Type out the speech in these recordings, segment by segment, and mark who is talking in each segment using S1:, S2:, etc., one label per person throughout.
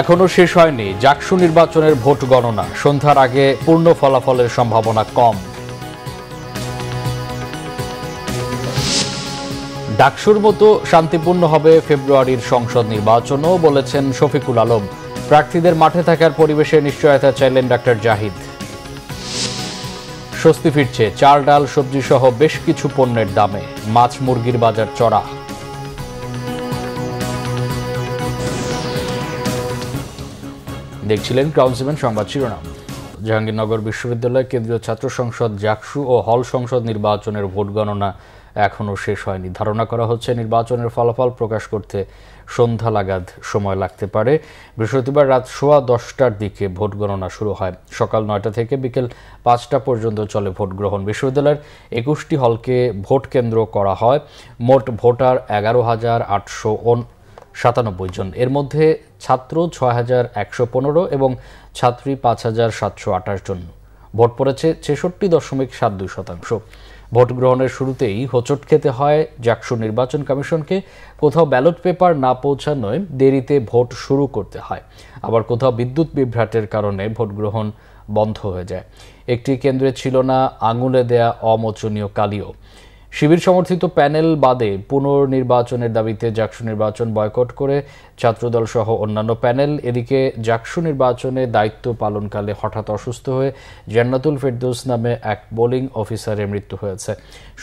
S1: এখনো শেষ হয়নি জাকসু নির্বাচনের ভোট গণনা। সন্ধ্যার আগে পূর্ণ ফলাফলের সম্ভাবনা কম। ডাকসুর মতো শান্তিপূর্ণ হবে ফেব্রুয়ারির সংসদ নির্বাচনও বলেছেন শফিকুল আলম। প্রার্থীদের মাঠে থাকার পরিবেশে নিশ্চয়তা চাইলেন ডাক্তার জাহিদ। স্বস্তি ফিরছে চাল ডাল সবজি সহ বেশ কিছু পণ্যের দামে। মাছ মুরগির বাজার চড়া। দেখছিলেন ক্রাউন সিমেন্ট সংবাদ শিরোনাম। জাহাঙ্গীরনগর বিশ্ববিদ্যালয় কেন্দ্রীয় ছাত্র সংসদ জাকসু ও হল সংসদ নির্বাচনের ভোট গণনা এখনও শেষ হয়নি। ধারণা করা হচ্ছে নির্বাচনের ফলাফল প্রকাশ করতে সন্ধ্যা লাগাদ সময় লাগতে পারে। বৃহস্পতিবার রাত 10:15টার দিকে ভোট গণনা শুরু হয়। সকাল 9টা থেকে বিকেল 5টা পর্যন্ত চলে ভোট গ্রহণ। বিশ্ববিদ্যালয়ের 21টি হলকে ভোট কেন্দ্র করা হয়। মোট ভোটার 11,897 জন। এর মধ্যে ছাত্র 6,115 এবং ছাত্রী 5,728 জন। ভোট পড়েছে 66.72%। ভোট গ্রহণের শুরুতেই হোঁচট খেতে হয় জাকসু নির্বাচন কমিশনকে। কোথাও ব্যালট পেপার না পৌঁছানোয় দেরিতে ভোট শুরু করতে হয়, আবার কোথাও বিদ্যুৎ বিভ্রাটের কারণে ভোট গ্রহণ বন্ধ হয়ে যায়। একটি কেন্দ্রে ছিল না আঙুলে দেয়া অমোচনীয় কালিও। শিবির সমর্থিত প্যানেল বাদে পুনর্নির্বাচনের দাবিতে জাকসু নির্বাচন বয়কট করে ছাত্রদল সহ অন্যান্য প্যানেল। এদিকে জাকসু নির্বাচনে দায়িত্ব পালনকালে হঠাৎ অসুস্থ হয়ে জান্নাতুল ফেরদৌস নামে এক বোলিং অফিসারের মৃত্যু হয়েছে।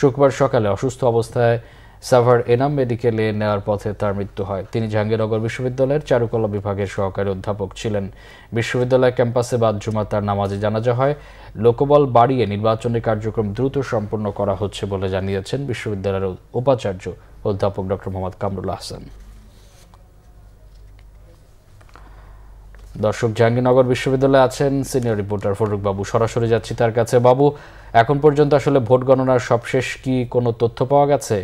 S1: শুক্রবার সকালে অসুস্থ অবস্থায় সাভার এনাম মেডিকেলে নেওয়ার পথে তার মৃত্যু হয়। তিনি জাহাঙ্গীরনগর বিশ্ববিদ্যালয়ের চারুকলা বিভাগের সহকারী অধ্যাপক ছিলেন। বিশ্ববিদ্যালয় ক্যাম্পাসে বাদ জুমা তার নামাজে জানাজা হয়। লোকবল বাড়িয়ে নির্বাচনী কার্যক্রম দ্রুত সম্পন্ন করা হচ্ছে বলে জানিয়েছেন বিশ্ববিদ্যালয়ের উপাচার্য অধ্যাপক ডক্টর মোহাম্মদ কামরুল আহসান। দর্শক, জাহাঙ্গীরনগর বিশ্ববিদ্যালয়ে আছেন সিনিয়র রিপোর্টার ফরুক বাবু। সরাসরি যাচ্ছি তার কাছে। বাবু, এখন পর্যন্ত আসলে ভোট গণনার সবশেষ কি কোনো তথ্য পাওয়া গেছে?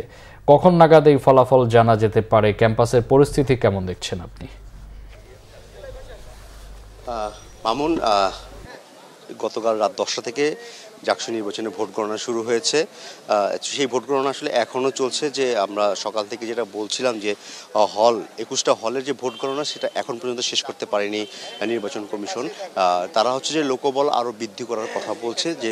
S1: কখন নাগাদ এই ফলাফল জানা যেতে পারে? ক্যাম্পাসের পরিস্থিতি কেমন দেখছেন আপনি?
S2: মামুন, গতকাল রাত 10টা থেকে জাকসু নির্বাচনে ভোট গণনা শুরু হয়েছে। সেই ভোট গণনা আসলে এখনও চলছে। যে আমরা সকাল থেকে যেটা বলছিলাম যে 21টা হলের যে ভোট গণনা সেটা এখন পর্যন্ত শেষ করতে পারেনি নির্বাচন কমিশন। তারা হচ্ছে যে লোকবল আরও বৃদ্ধি করার কথা বলছে, যে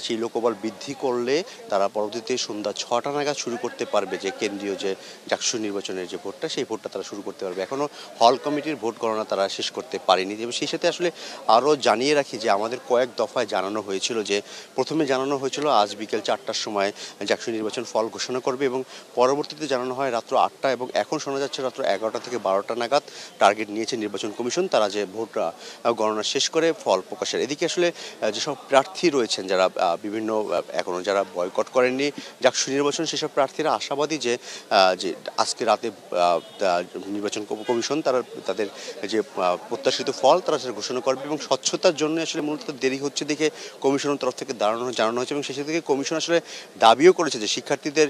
S2: সেই লোকবল বৃদ্ধি করলে তারা পরবর্তীতে সন্ধ্যা 6টা নাগাদ শুরু করতে পারবে যে কেন্দ্রীয় যে জাকসু নির্বাচনের যে ভোটটা, সেই ভোটটা তারা শুরু করতে পারবে। এখনও হল কমিটির ভোট গণনা তারা শেষ করতে পারেনি। এবং সেই সাথে আসলে আরও জানিয়ে রাখি যে আমাদের কয়েক দফায় জানানো হয়েছিল যে প্রথমে জানানো হয়েছিল আজ বিকেল 4টার সময় জাকসু নির্বাচন ফল ঘোষণা করবে, এবং পরবর্তীতে জানানো হয় রাত্র 8টা, এবং এখন শোনা যাচ্ছে রাত্র 11টা থেকে 12টা নাগাদ টার্গেট নিয়েছে নির্বাচন কমিশন, তারা যে ভোট গণনা শেষ করে ফল প্রকাশের। এদিকে আসলে যেসব প্রার্থী রয়েছেন যারা বিভিন্ন এখনও যারা বয়কট করেননি জাকসু নির্বাচন, সেসব প্রার্থীরা আশাবাদী যে আজকে রাতে নির্বাচন কমিশন তারা তাদের যে প্রত্যাশিত ফল তারা সেটা ঘোষণা করবে। এবং স্বচ্ছতার জন্য আসলে মূলত দেরি হচ্ছে দেখে কমিশনের তরফ থেকে জানানো হয়েছে। এবং সেই থেকে কমিশন আসলে দাবিও করেছে যে শিক্ষার্থীদের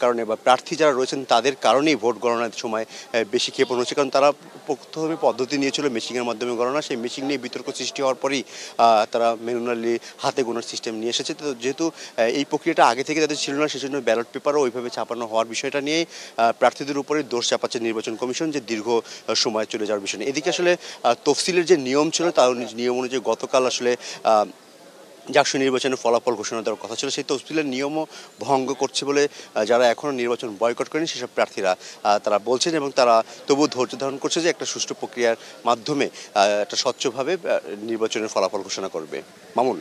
S2: কারণে বা প্রার্থী যারা রয়েছেন তাদের কারণেই ভোট গণনার সময় বেশি ক্ষেপণ হচ্ছে। কারণ তারা প্রথমে পদ্ধতি নিয়েছিল মেশিনের মাধ্যমে গণনা, সেই মেশিন নিয়ে বিতর্ক সৃষ্টি হওয়ার পরই তারা ম্যানুয়ালি হাতে গোনার সিস্টেম নিয়ে এসেছে। তো যেহেতু এই প্রক্রিয়াটা আগে থেকে তাদের ছিল না, সেজন্য ব্যালট পেপারও ওইভাবে ছাপানো হওয়ার বিষয়টা নিয়েই প্রার্থীদের উপরে দোষ চাপাচ্ছে নির্বাচন কমিশন, যে দীর্ঘ সময় চলে যাওয়ার বিষয় নিয়ে। এদিকে আসলে তফসিলের যে নিয়ম ছিল তার নিয়ম অনুযায়ী গতকাল আসলে জাকসু নির্বাচনের ফলাফল ঘোষণা দেওয়ার কথা ছিল, সেই তফসিলের নিয়মও ভঙ্গ করছে বলে যারা এখনও নির্বাচন বয়কট করেনি সেসব প্রার্থীরা তারা বলছেন। এবং তারা তবুও ধৈর্য ধারণ করছে যে একটা সুষ্ঠু প্রক্রিয়ার মাধ্যমে একটা স্বচ্ছভাবে নির্বাচনের ফলাফল ঘোষণা করবে। মামুন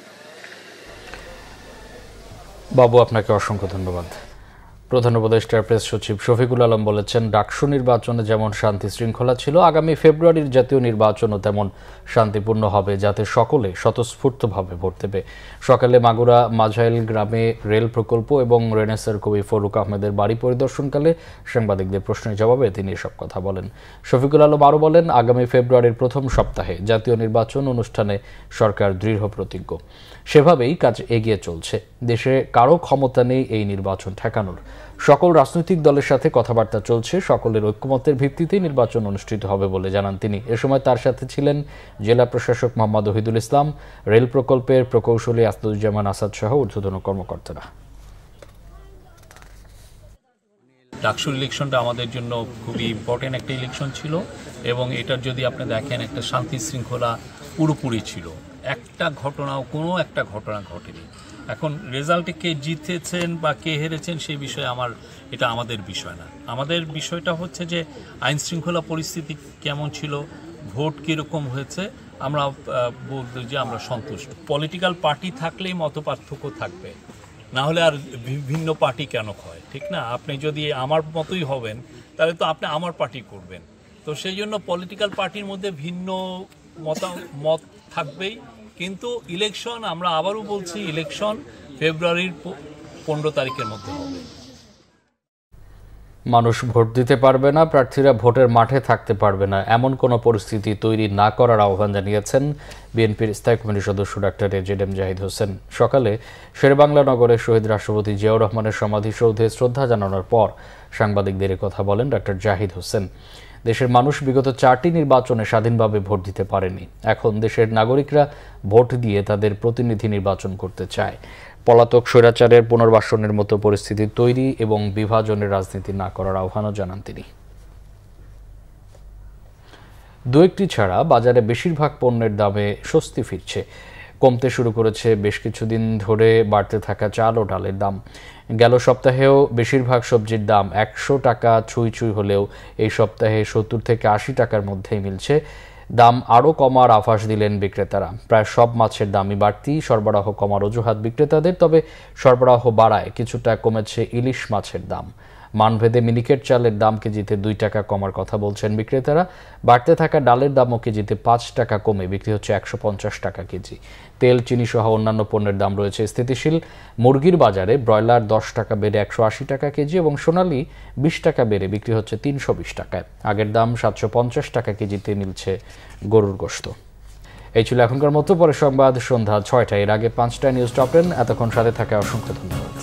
S1: বাবু, আপনাকে অসংখ্য ধন্যবাদ। প্রধান উপদেষ্টার প্রেস সচিব শফিকুল আলম বলেছেন, ডাকসু নির্বাচনে যেমন শান্তি শৃঙ্খলা ছিল, আগামী ফেব্রুয়ারির জাতীয় নির্বাচনও তেমন শান্তিপূর্ণ হবে, যাতে সকলে স্বতঃস্ফূর্তভাবে ভোট দেবে। সকালে মাগুরা মাঝাইল গ্রামে রেল প্রকল্প এবং রেনেসার কবি ফরুক আহমেদের বাড়ি পরিদর্শনকালে সাংবাদিকদের প্রশ্নের জবাবে তিনি এসব কথা বলেন। শফিকুল আলম আরও বলেন, আগামী ফেব্রুয়ারির প্রথম সপ্তাহে জাতীয় নির্বাচন অনুষ্ঠানে সরকার দৃঢ় প্রতিজ্ঞ। সেভাবেই কাজ এগিয়ে চলছে। দেশে কারো ক্ষমতা নেই এই নির্বাচন ঠেকানোর। সকল রাজনৈতিক দলের সাথে কথাবার্তা চলছে, সকলের ঐক্যমতের ভিত্তিতেই নির্বাচন অনুষ্ঠিত হবে বলে জানান তিনি। এ সময় তার সাথে ছিলেন জেলা প্রশাসক মোহাম্মদ ওহিদুল ইসলাম, রেল প্রকল্পের প্রকৌশলী আসাদুজ্জামান আসাদ সহ ঊর্ধ্বতন কর্মকর্তারা।
S3: ডাকসুর ইলেকশনটা আমাদের জন্য খুবই ইম্পর্টেন্ট একটা ইলেকশন ছিল এবং এটার যদি আপনি দেখেন একটা শান্তি শৃঙ্খলা পুরোপুরি ছিল, কোনো একটা ঘটনা ঘটেনি। এখন রেজাল্টে কে জিতেছেন বা কে হেরেছেন সেই বিষয়ে এটা আমাদের বিষয় না। আমাদের বিষয়টা হচ্ছে যে আইন শৃঙ্খলা পরিস্থিতি কেমন ছিল, ভোট কীরকম হয়েছে, আমরা বলতে যে আমরা সন্তুষ্ট। পলিটিক্যাল পার্টি থাকলেই মতপার্থক্য থাকবে, না হলে আর ভিন্ন পার্টি কেন হয়, ঠিক না? আপনি যদি আমার মতোই হবেন তাহলে তো আপনি আমার পার্টি করবেন। তো সেই জন্য পলিটিক্যাল পার্টির মধ্যে ভিন্ন মত থাকবেই, কিন্তু ইলেকশন, আমরা আবারও বলছি, ইলেকশন ফেব্রুয়ারির 15 তারিখের মধ্যে হবে।
S1: মানুষ ভোট দিতে পারবে না, প্রার্থীরা ভোটের মাঠে থাকতে পারবে না, এমন কোনো পরিস্থিতি তৈরি না করার আহ্বান জানিয়েছেন বিএনপির স্থায়ী কমিটির সদস্য ডাক্তার এজেডএম জাহিদ হোসেন। সকালে শেরেবাংলা নগরের শহীদ রাষ্ট্রপতি জিয়াউর রহমানের সমাধিসৌধে শ্রদ্ধা জানানোর পর সাংবাদিকদের কথা বলেন ডাক্তার জাহিদ হোসেন। দেশের মানুষ বিগত 4টি নির্বাচনে স্বাধীনভাবে ভোট দিতে পারেনি। এখন দেশের নাগরিকরা ভোট দিয়ে তাদের প্রতিনিধি নির্বাচন করতে চায়। পলাতক স্বৈরাচারের পুনর্বাসনের মতো পরিস্থিতি তৈরি এবং বিভাজনের রাজনীতি না করার আহ্বানও জানান তিনি। দু একটি ছাড়া বাজারে বেশিরভাগ পণ্যের দামে স্বস্তি ফিরছে। কমতে শুরু করেছে বেশ কিছুদিন ধরে বাড়তে থাকা চাল ও ডালের দাম। গেল সপ্তাহেও বেশিরভাগ সবজির দাম 100 টাকা ছুঁই হলেও এই সপ্তাহে 70 থেকে 80 টাকার মধ্যেই মিলছে। দাম আরও কমার আভাস দিলেন বিক্রেতারা। প্রায় সব মাছের দামই বাড়তি, সরবরাহ কমার অজুহাত বিক্রেতাদের, তবে সরবরাহ বাড়ায় কিছুটা কমেছে ইলিশ মাছের দাম। মানভেদে মিনিকেট চালের দাম কেজিতে 2 টাকা কমার কথা বলছেন বিক্রেতারা। বাড়তে থাকা ডালের দামও কেজিতে 5 টাকা কমে বিক্রি হচ্ছে 150 টাকা কেজি। তেল, চিনি সহ অন্যান্য পণ্যের দাম রয়েছে স্থিতিশীল। মুরগির বাজারে ব্রয়লার 10 টাকা বেড়ে 180 টাকা কেজি এবং সোনালী 20 টাকা বেড়ে বিক্রি হচ্ছে 320 টাকায়। আগের দাম 750 টাকা কেজিতে মিলছে গরুর গোশত। এই ছিল এখনকার মতো। পরে সংবাদ সন্ধ্যা 6টায়। এর আগে 5টায় নিউজ টপ 10। এতক্ষণ সাথে থাকা অসংখ্য ধন্যবাদ।